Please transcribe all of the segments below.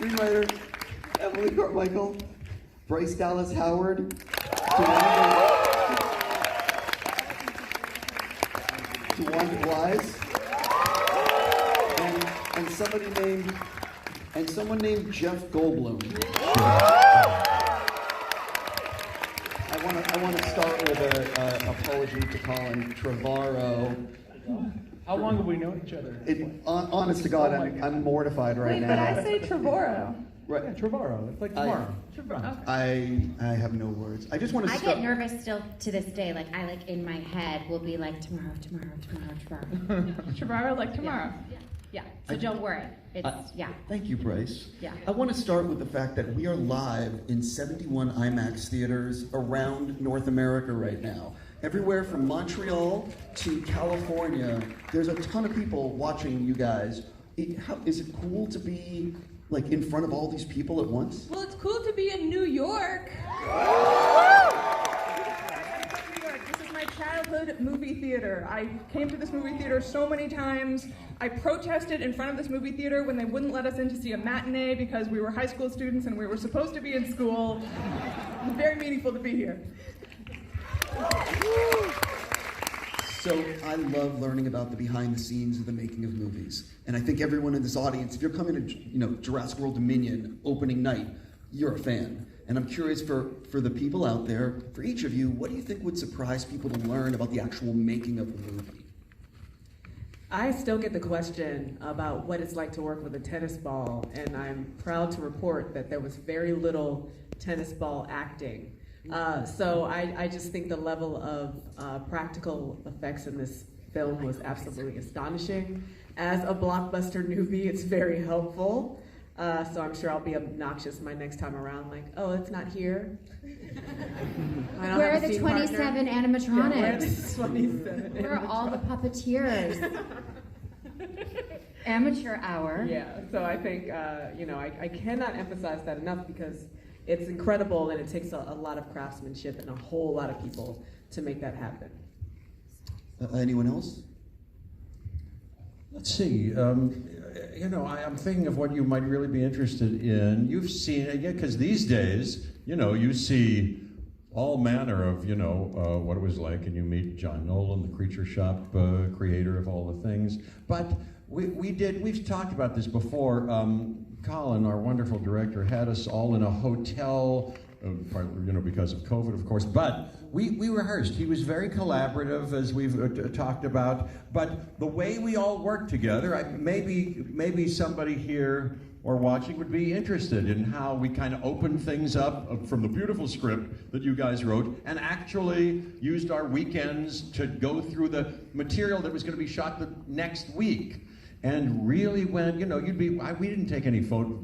Screenwriter, Emily Carmichael, Bryce Dallas Howard, DeWanda Wise, and someone named Jeff Goldblum. I want to start with an apology to Colin. Trevorrow. How long have we known each other? Honest to God, I'm mortified right now. But I say Trevorrow. Right. Yeah, Trevorrow. It's like tomorrow. I have no words. I just want to I get nervous still to this day. Like I in my head will be like tomorrow. Trevorrow like tomorrow. Yeah. So don't worry. It's Thank you, Bryce. Yeah. I want to start with the fact that we are live in 71 Imax theaters around North America right now. Everywhere from Montreal to California, there's a ton of people watching you guys. Is it cool to be like in front of all these people at once? Well, it's cool to be in New York. This is my childhood movie theater. I came to this movie theater so many times. I protested in front of this movie theater when they wouldn't let us in to see a matinee because we were high school students and we were supposed to be in school. It's very meaningful to be here. So I love learning about the behind the scenes of the making of movies. And I think everyone in this audience, if you're coming to Jurassic World Dominion opening night, you're a fan. And I'm curious for the people out there, for each of you, what do you think would surprise people to learn about the actual making of the movie? I still get the question about what it's like to work with a tennis ball, and I'm proud to report that there was very little tennis ball acting. So I just think the level of practical effects in this film was absolutely astonishing. As a blockbuster newbie, it's very helpful. So I'm sure I'll be obnoxious my next time around, like, oh, it's not here. Where are the 27 animatronics? Yeah, where are the 27 Where are all the puppeteers? Amateur hour. Yeah, so I think, I cannot emphasize that enough because it's incredible and it takes a lot of craftsmanship and a whole lot of people to make that happen. Anyone else? Let's see. I'm thinking of what you might really be interested in. You've seen it, because these days, you see all manner of, what it was like, and you meet John Nolan, the Creature Shop creator of all the things. But we've talked about this before. Colin, our wonderful director, had us all in a hotel, partly, because of COVID, of course, but we rehearsed. He was very collaborative, as we've talked about, but the way we all worked together, maybe somebody here or watching would be interested in how we kind of opened things up from the beautiful script that you guys wrote and actually used our weekends to go through the material that was going to be shot the next week. And really went, we didn't take any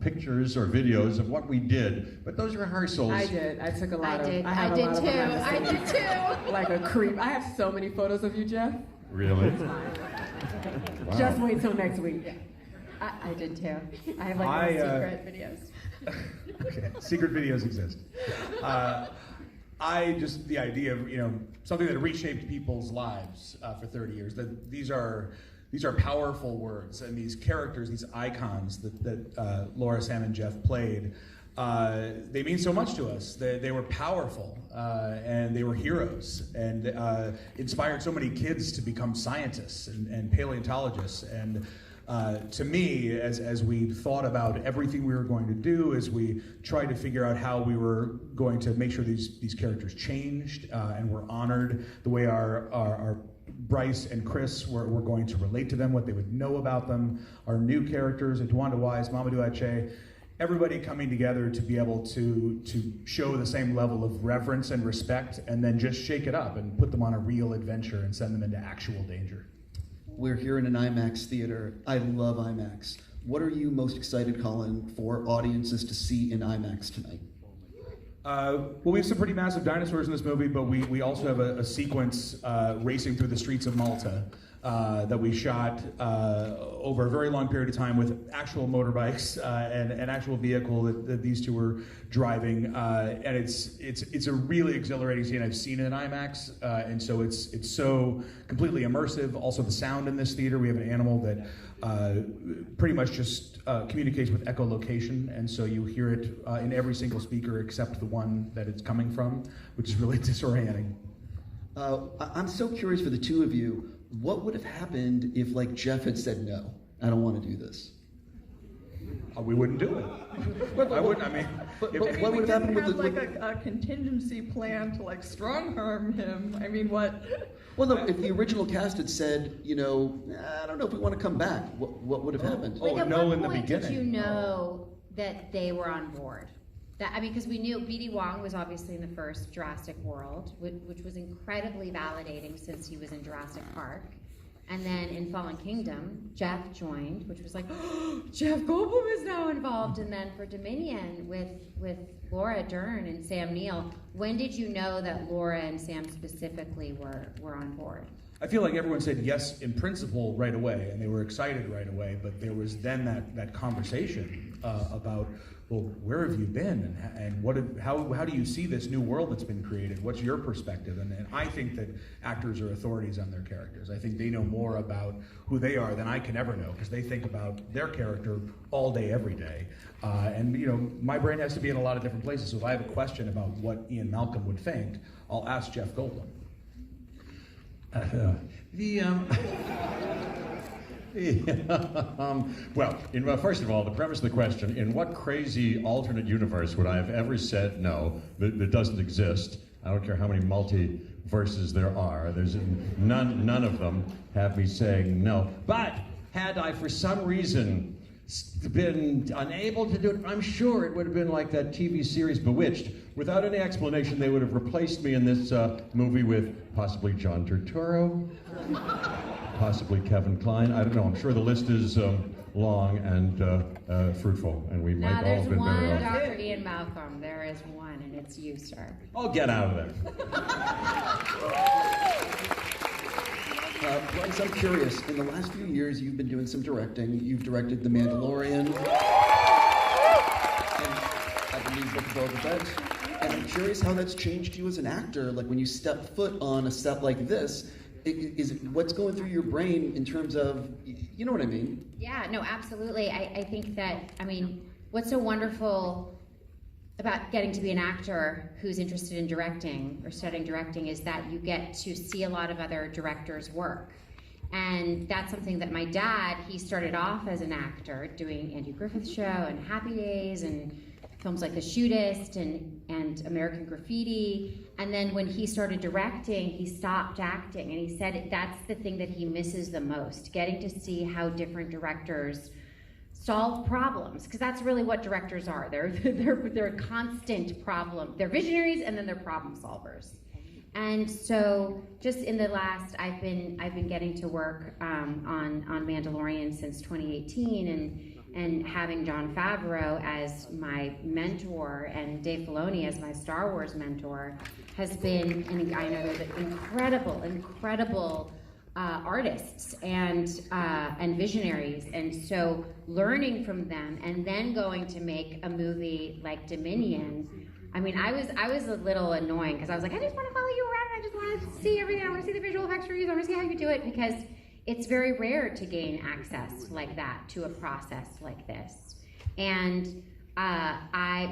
pictures or videos of what we did, but those rehearsals. I did. I took a lot of. I did too. Like a creep. I have so many photos of you, Jeff. Really? Wow. Just wait till next week. Yeah. I did too. I have like secret videos. Okay. Secret videos exist. The idea of, something that reshaped people's lives for 30 years, that these are powerful words, and these characters, these icons that Laura, Sam, and Jeff played, they mean so much to us. They were powerful, and they were heroes, and inspired so many kids to become scientists and paleontologists. And to me, as we thought about everything we were going to do, as we tried to figure out how we were going to make sure these characters changed and were honored, the way our Bryce and Chris were going to relate to them, what they would know about them, our new characters, DeWanda Wise, Mamadou Ache, everybody coming together to be able to show the same level of reverence and respect, and then just shake it up and put them on a real adventure and send them into actual danger. We're here in an IMAX theater. I love IMAX. What are you most excited, Colin, for audiences to see in IMAX tonight? Well, we have some pretty massive dinosaurs in this movie, but we also have a sequence racing through the streets of Malta that we shot over a very long period of time with actual motorbikes and an actual vehicle that these two were driving, and it's a really exhilarating scene. I've seen it in IMAX, and so it's so completely immersive. Also, the sound in this theater, we have an animal that pretty much just communicates with echolocation, and so you hear it in every single speaker except the one that it's coming from, which is really disorienting. I'm so curious for the two of you. What would have happened if, like, Jeff had said no? I don't want to do this. We wouldn't do it. I wouldn't. I mean, But I mean, what we would have happened didn't with have the? like a contingency plan to like strong arm him. I mean, what? Well, no. If the original cast had said, you know, I don't know if we want to come back, what would have happened? Oh, Like, at no, what in the point did you beginning. know that they were on board? That, I mean, because we knew B.D. Wong was obviously in the first Jurassic World, which was incredibly validating since he was in Jurassic Park. And then in Fallen Kingdom, Jeff joined, which was like, oh, Jeff Goldblum is now involved. And then for Dominion with Laura Dern and Sam Neill, when did you know that Laura and Sam specifically were on board? I feel like everyone said yes in principle right away, and they were excited right away. But there was then that conversation about, well, where have you been, and how do you see this new world that's been created? What's your perspective? And I think that actors are authorities on their characters. I think they know more about who they are than I can ever know, because they think about their character all day, every day. And you know, my brain has to be in a lot of different places. So if I have a question about what Ian Malcolm would think, I'll ask Jeff Goldblum. Well, first of all, the premise of the question, in what crazy alternate universe would I have ever said no that doesn't exist? I don't care how many multiverses there are. There's none of them have me saying no. But had I, for some reason, been unable to do it, I'm sure it would have been like that TV series Bewitched. Without any explanation, they would have replaced me in this movie with possibly John Turturro, possibly Kevin Kline. I don't know. I'm sure the list is long and fruitful, and we might all There's have been one better off. Dr. Ian Malcolm. There is one, and it's you, sir. Oh, get out of there. Bryce, I'm curious. In the last few years, you've been doing some directing. You've directed The Mandalorian, and I believe Book of Boba Fett. And I'm curious how that's changed you as an actor. Like when you step foot on a set like this, what's going through your brain in terms of, you know what I mean? Yeah, no, absolutely. I think that, I mean, what's so wonderful about getting to be an actor who's interested in directing or studying directing is that you get to see a lot of other directors' work. And that's something that my dad, he started off as an actor doing Andy Griffith's Show and Happy Days and films like The Shootist and American Graffiti. And then when he started directing, he stopped acting. And he said that's the thing that he misses the most, getting to see how different directors solve problems, because that's really what directors are. They're a constant problem. They're visionaries and then they're problem solvers. And so, just in the last, I've been getting to work on Mandalorian since 2018, and having Jon Favreau as my mentor and Dave Filoni as my Star Wars mentor has been, and I know they're incredible artists and visionaries, and so learning from them and then going to make a movie like Dominion. I mean, I was a little annoying because I was like, I just want to follow you around and I just want to see everything. I want to see the visual effects reviews. I want to see how you do it, because it's very rare to gain access like that to a process like this. And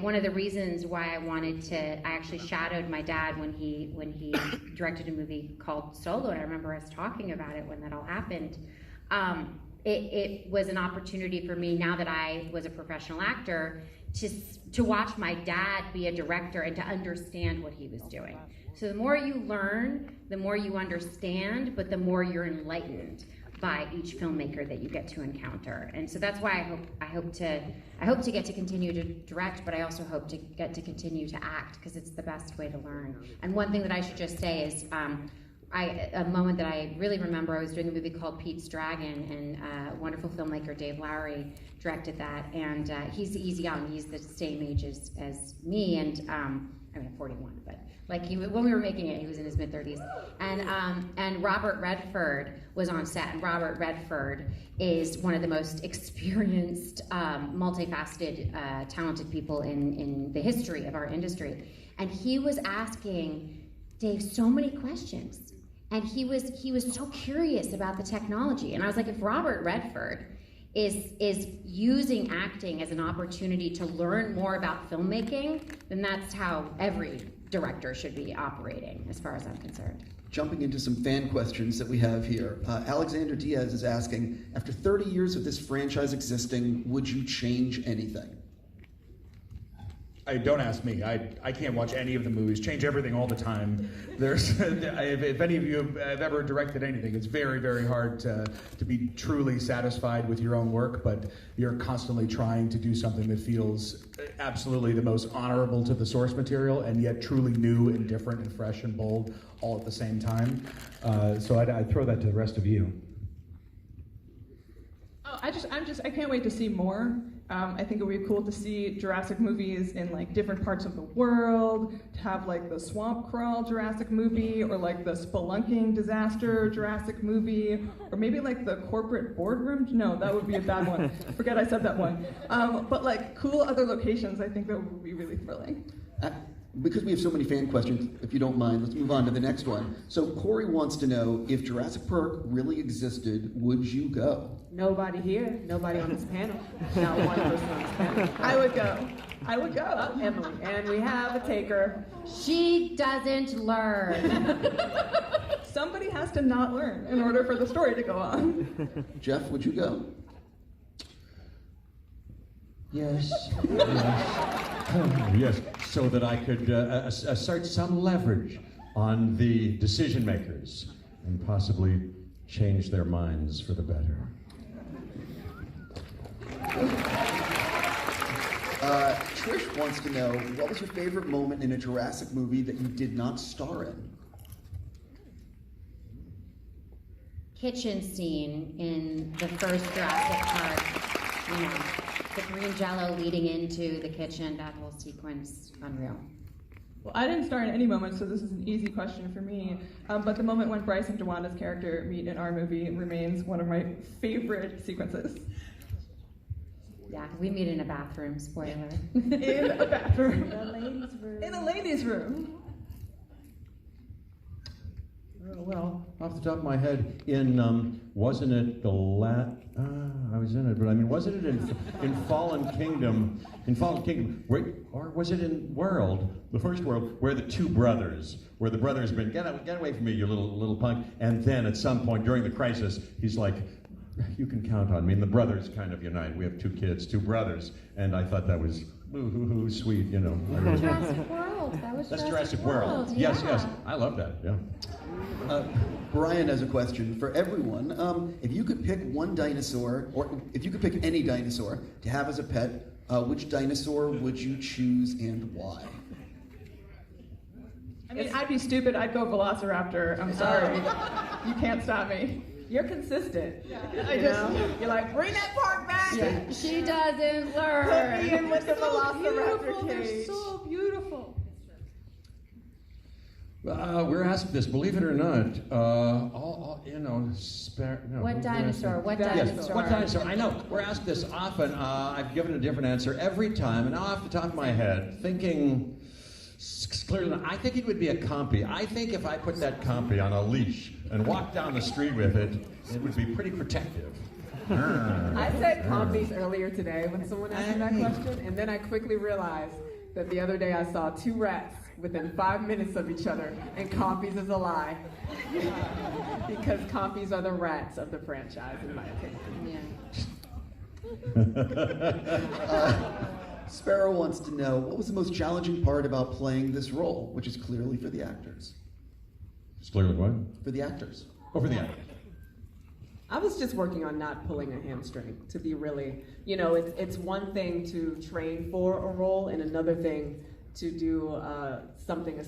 one of the reasons why I actually shadowed my dad when he directed a movie called Solo, and I remember us talking about it when that all happened. It was an opportunity for me, now that I was a professional actor, to watch my dad be a director and to understand what he was doing. So the more you learn, the more you understand, but the more you're enlightened by each filmmaker that you get to encounter. And so that's why I hope to get to continue to direct, but I also hope to get to continue to act, because it's the best way to learn. And one thing that I should just say is, a moment that I really remember, I was doing a movie called Pete's Dragon, and wonderful filmmaker Dave Lowery directed that, and he's young, he's the same age as me, and I mean, 41, but like when we were making it, he was in his mid-30s. And Robert Redford was on set, and Robert Redford is one of the most experienced, multifaceted, talented people in the history of our industry. And he was asking Dave so many questions. And he was so curious about the technology. And I was like, if Robert Redford is using acting as an opportunity to learn more about filmmaking, then that's how every director should be operating, as far as I'm concerned. Jumping into some fan questions that we have here. Alexander Diaz is asking, after 30 years of this franchise existing, would you change anything? Don't ask me. I can't watch any of the movies. Change everything all the time. There's, if any of you have ever directed anything, it's very, very hard to be truly satisfied with your own work, but you're constantly trying to do something that feels absolutely the most honorable to the source material, and yet truly new and different and fresh and bold all at the same time. So I'd throw that to the rest of you. Oh, I can't wait to see more. I think it would be cool to see Jurassic movies in like different parts of the world, to have like the swamp crawl Jurassic movie, or like the spelunking disaster Jurassic movie, or maybe like the corporate boardroom. No, that would be a bad one. Forget I said that one. But like cool other locations, I think that would be really thrilling. Because we have so many fan questions, if you don't mind, let's move on to the next one. So Corey wants to know, if Jurassic Park really existed, would you go? Nobody here, nobody on this panel, not one person on this panel. I would go. I would go. Oh, Emily, and we have a taker. She doesn't learn. Somebody has to not learn in order for the story to go on. Jeff, would you go? Yes. Yes, so that I could assert some leverage on the decision makers and possibly change their minds for the better. Trish wants to know, what was your favorite moment in a Jurassic movie that you did not star in? Kitchen scene in the first Jurassic Park, you know, the green jello leading into the kitchen, that whole sequence, unreal. Well, I didn't star in any moment, so this is an easy question for me. But the moment when Bryce and DeWanda's character meet in our movie remains one of my favorite sequences. Yeah, we meet in a bathroom, spoiler. In a bathroom. In a ladies' room. In a ladies' room. Well, off the top of my head, wasn't it the I was in it, but I mean, wasn't it in Fallen Kingdom? In Fallen Kingdom, or was it in World, the first World, where the two brothers, where the brother's been, get away from me, you little punk, and then at some point during the crisis, he's like, you can count on me, and the brothers kind of unite. We have two kids, two brothers, and I thought that was sweet, you know. Jurassic World. That's Jurassic World. Yeah. Yes, I love that. Yeah. Brian has a question for everyone. If you could pick one dinosaur, or if you could pick any dinosaur to have as a pet, which dinosaur would you choose and why? I mean, I'd be stupid. I'd go Velociraptor. I'm sorry. You can't stop me. You're consistent. Yeah. You're like, bring that part back. Yeah. She doesn't Put learn. me in with the Velociraptor Beautiful. They're cage. so beautiful. We're asked this, believe it or not. What dinosaur? What Yes, dinosaur? what dinosaur? I know. We're asked this often. I've given a different answer every time, and off the top of my head, thinking clearly, I think it would be a compy. I think if I put that compy on a leash and walked down the street with it, it would be pretty protective. I said compies earlier today when someone asked me that question, and then I quickly realized that the other day I saw two rats within 5 minutes of each other, and compies is a lie. Because compies are the rats of the franchise, in my opinion. Yeah. Sparrow wants to know, what was the most challenging part about playing this role, which is clearly for the actors? It's clearly what? For the actors. Oh, for the actors. I was just working on not pulling a hamstring, to be really, it's one thing to train for a role and another thing to do a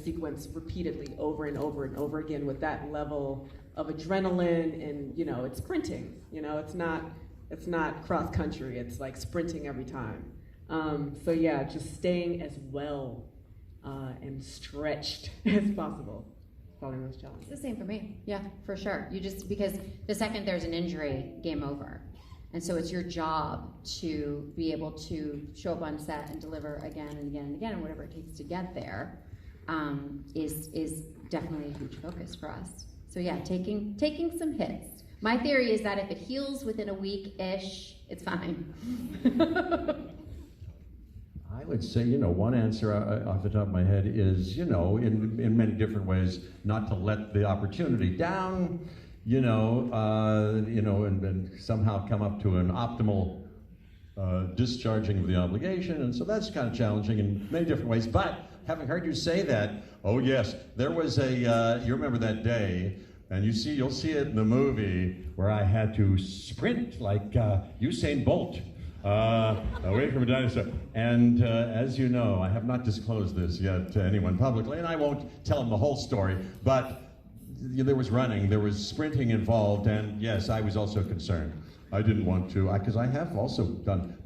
sequence repeatedly over and over and over again with that level of adrenaline, and it's sprinting. It's not cross country. It's like sprinting every time. So yeah, just staying as well and stretched as possible following those challenges. It's the same for me. Yeah, for sure. You just, because the second there's an injury, game over. And so it's your job to be able to show up on set and deliver again and again and again, and whatever it takes to get there is definitely a huge focus for us. So yeah, taking some hits. My theory is that if it heals within a week-ish, it's fine. I would say, one answer off the top of my head is, in many different ways, not to let the opportunity down, and somehow come up to an optimal discharging of the obligation. And so that's kind of challenging in many different ways. But having heard you say that, oh yes, there was you remember that day, and you'll see it in the movie where I had to sprint like Usain Bolt away from a dinosaur. And as you know, I have not disclosed this yet to anyone publicly, and I won't tell them the whole story, but there was running, there was sprinting involved, and yes, I was also concerned. I didn't want to, because I have also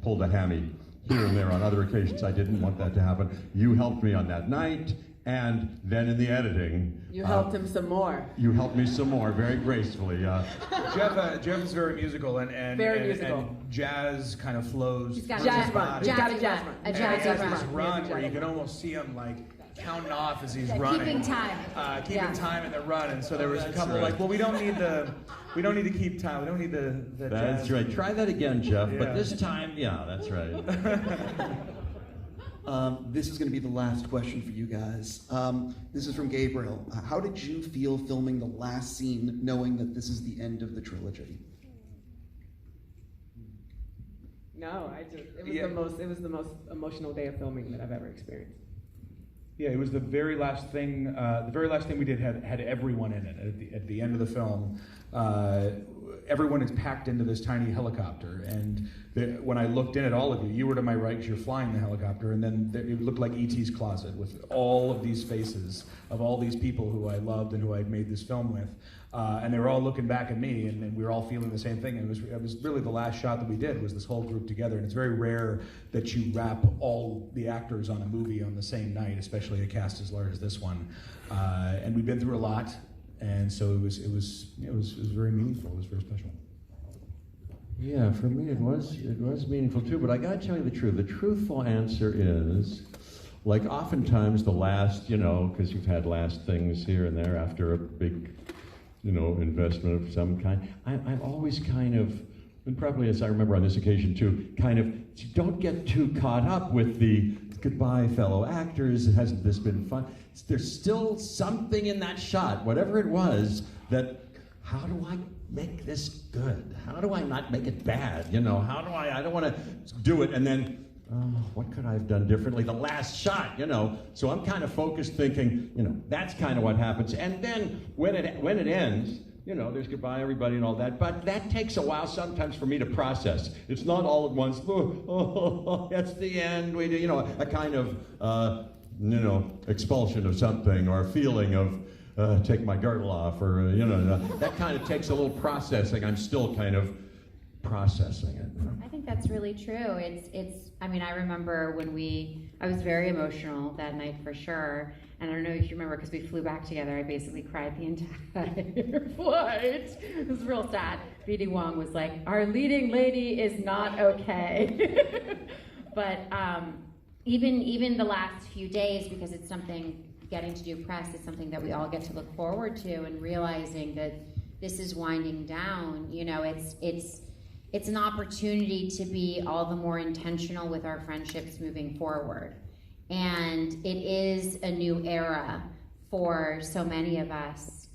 pulled a hammy here and there on other occasions. I didn't want that to happen. You helped me on that night, and then in the editing, you helped him some more. You helped me some more, very gracefully. Jeff is very musical, and jazz kind of flows. He's got jazz run. He's got a jazz run. A jazz run. This run where you can almost see him like counting off as he's running. Keeping time. Keeping time in the run, and so there was a couple we don't need to keep time. We don't need the That's jazz. right. Try that again, Jeff. Yeah. But this time, yeah, that's right. This is going to be the last question for you guys. This is from Gabriel. How did you feel filming the last scene, knowing that this is the end of the trilogy? No, it was the most emotional day of filming that I've ever experienced. Yeah, it was the very last thing. The very last thing we did had everyone in it. At the end of the film, everyone is packed into this tiny helicopter. And when I looked in at all of you, you were to my right because you're flying the helicopter, and then it looked like E.T.'s closet with all of these faces of all these people who I loved and who I'd made this film with. And they were all looking back at me, and we were all feeling the same thing. And it was really the last shot that we did was this whole group together. And it's very rare that you wrap all the actors on a movie on the same night, especially a cast as large as this one. And we've been through a lot, and so it was very meaningful. It was very special. Yeah, for me it was meaningful too. But I got to tell you the truth. The truthful answer is, like oftentimes the last, because you've had last things here and there after a big, investment of some kind. I'm always kind of, and probably as I remember on this occasion too, kind of don't get too caught up with the goodbye fellow actors, hasn't this been fun? There's still something in that shot, whatever it was, that how do I make this good? How do I not make it bad? How do I don't want to do it and then, what could I have done differently? The last shot, So I'm kind of focused thinking, that's kind of what happens. And then when it ends, there's goodbye everybody and all that. But that takes a while sometimes for me to process. It's not all at once. That's the end. We do, a kind of, expulsion of something or a feeling of take my girdle off or, that kind of takes a little processing. I'm still kind of processing it. I think that's really true. I remember when I was very emotional that night for sure. And I don't know if you remember because we flew back together. I basically cried the entire flight. It was real sad. B.D. Wong was like, our leading lady is not okay. But even the last few days, because it's something, getting to do press is something that we all get to look forward to, and realizing that this is winding down, it's an opportunity to be all the more intentional with our friendships moving forward. And it is a new era for so many of us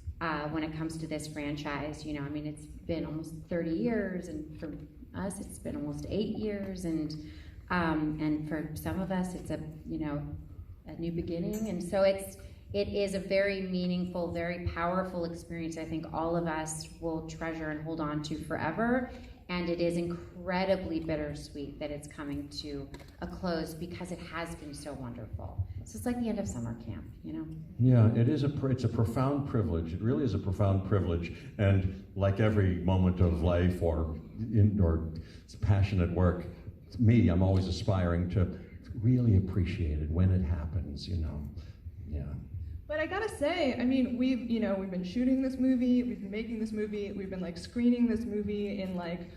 when it comes to this franchise. It's been almost 30 years, and for us, it's been almost 8 years, and for some of us, it's a new beginning. And so it is a very meaningful, very powerful experience. I think all of us will treasure and hold on to forever. And it is incredibly bittersweet that it's coming to a close because it has been so wonderful. So it's like the end of summer camp, Yeah, it's a profound privilege. It really is a profound privilege. And like every moment of life or passionate work, I'm always aspiring to really appreciated when it happens, Yeah. But I gotta say, I mean, we've been shooting this movie, we've been making this movie, we've been like screening this movie in like,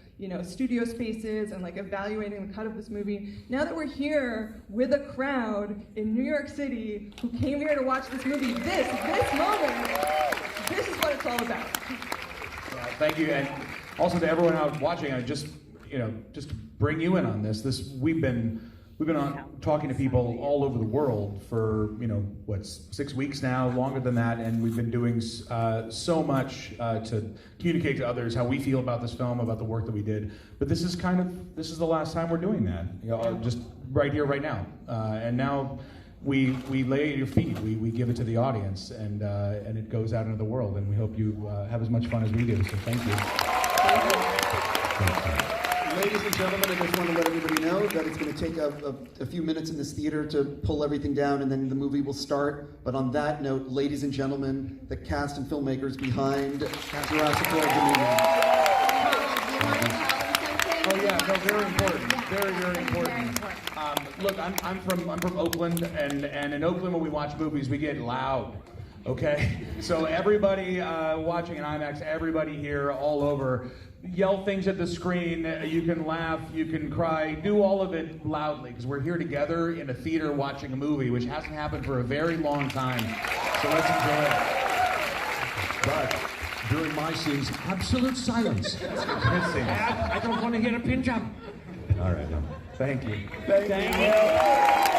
studio spaces and like evaluating the cut of this movie. Now that we're here with a crowd in New York City who came here to watch this movie, this moment, this is what it's all about. Thank you, and also to everyone out watching, I just to bring you in on this. We've been talking to people all over the world for 6 weeks now, longer than that, and we've been doing so much to communicate to others how we feel about this film, about the work that we did. But this is the last time we're doing that, just right here, right now, and now. We lay at your feet. We give it to the audience, and it goes out into the world. And we hope you have as much fun as we do. So thank you. Ladies and gentlemen, I just want to let everybody know that it's going to take a few minutes in this theater to pull everything down, and then the movie will start. But on that note, ladies and gentlemen, the cast and filmmakers behind Jurassic World Dominion. Oh yeah, no, very important. Very, very important. Look, I'm from Oakland, and in Oakland when we watch movies, we get loud. Okay, so everybody watching in Imax, everybody here, all over, yell things at the screen. You can laugh, you can cry, do all of it loudly, because we're here together in a theater watching a movie, which hasn't happened for a very long time. So let's enjoy it. But during my scenes, absolute silence. I don't want to hear a pin jump. All right. Thank you. Thank you.